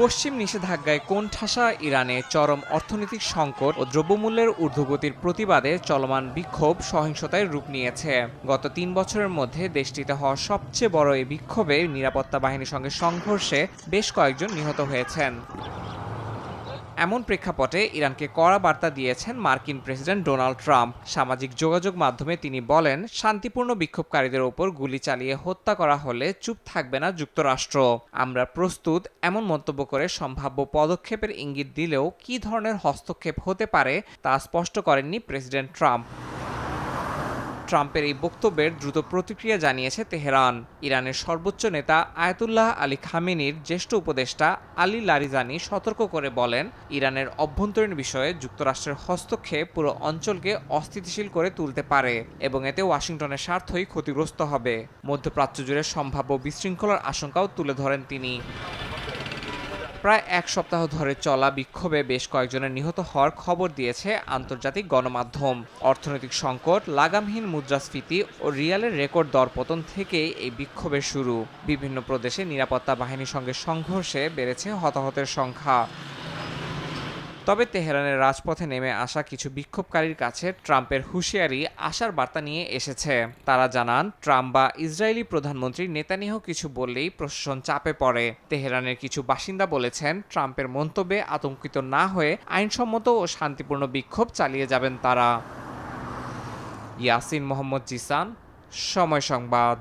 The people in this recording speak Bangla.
পশ্চিম নিষেধাজ্ঞায় কোণঠাসা ইরানে চরম অর্থনৈতিক সংকট ও দ্রব্যমূল্যের ঊর্ধ্বগতির প্রতিবাদে চলমান বিক্ষোভ সহিংসতায় রূপ নিয়েছে। গত ৩ বছরের মধ্যে দেশটিতে হওয়া সবচেয়ে বড় এই বিক্ষোভে নিরাপত্তা বাহিনীর সঙ্গে সংঘর্ষে বেশ কয়েকজন নিহত হয়েছেন। এমন প্রেক্ষাপটে ইরানকে কড়া বার্তা দিয়েছেন মার্কিন প্রেসিডেন্ট ডোনাল্ড ট্রাম্প। সামাজিক যোগাযোগ মাধ্যমে তিনি বলেন, শান্তিপূর্ণ বিক্ষোভকারীদের ওপর গুলি চালিয়ে হত্যা করা হলে চুপ থাকবে না যুক্তরাষ্ট্র। আমরা প্রস্তুত। এমন মন্তব্য করে সম্ভাব্য পদক্ষেপের ইঙ্গিত দিলেও কী ধরনের হস্তক্ষেপ হতে পারে তা স্পষ্ট করেননি প্রেসিডেন্ট ট্রাম্প। ট্রাম্পের এই বক্তব্যের দ্রুত প্রতিক্রিয়া জানিয়েছে তেহরান। ইরানের সর্বোচ্চ নেতা আয়াতুল্লাহ আলী খামেনির জ্যেষ্ঠ উপদেষ্টা আলী লারিজানি সতর্ক করে বলেন, ইরানের অভ্যন্তরীণ বিষয়ে যুক্তরাষ্ট্রের হস্তক্ষেপ পুরো অঞ্চলকে অস্থিতিশীল করে তুলতে পারে এবং এতে ওয়াশিংটনের স্বার্থই ক্ষতিগ্রস্ত হবে। মধ্যপ্রাচ্য জুড়ে সম্ভাব্য বিশৃঙ্খলার আশঙ্কাও তুলে ধরেন তিনি। প্রায় এক সপ্তাহ ধরে চলা বিক্ষোভে বেশ কয়েকজনের নিহত হওয়ার খবর দিয়েছে আন্তর্জাতিক গণমাধ্যম। অর্থনৈতিক সংকট, লাগামহীন মুদ্রাস্ফীতি ও রিয়ালের রেকর্ড দরপতন থেকেই এই বিক্ষোভের শুরু। বিভিন্ন প্রদেশে নিরাপত্তা বাহিনীর সঙ্গে সংঘর্ষে বেড়েছে হতাহতের সংখ্যা। তবে তেহরানের রাজপথে নেমে আসা কিছু বিক্ষোভকারীর কাছে ট্রাম্পের হুঁশিয়ারি আশার বার্তা নিয়ে এসেছে। তারা জানান, ট্রাম্প বা ইসরায়েলি প্রধানমন্ত্রী নেতানিয়াহু কিছু বললেই প্রশাসন চাপে পড়ে। তেহরানের কিছু বাসিন্দা বলেছেন, ট্রাম্পের মন্তব্যে আতঙ্কিত না হয়ে আইনসম্মত ও শান্তিপূর্ণ বিক্ষোভ চালিয়ে যাবেন তারা। ইয়াসিন মোহাম্মদ জিসান, সময় সংবাদ।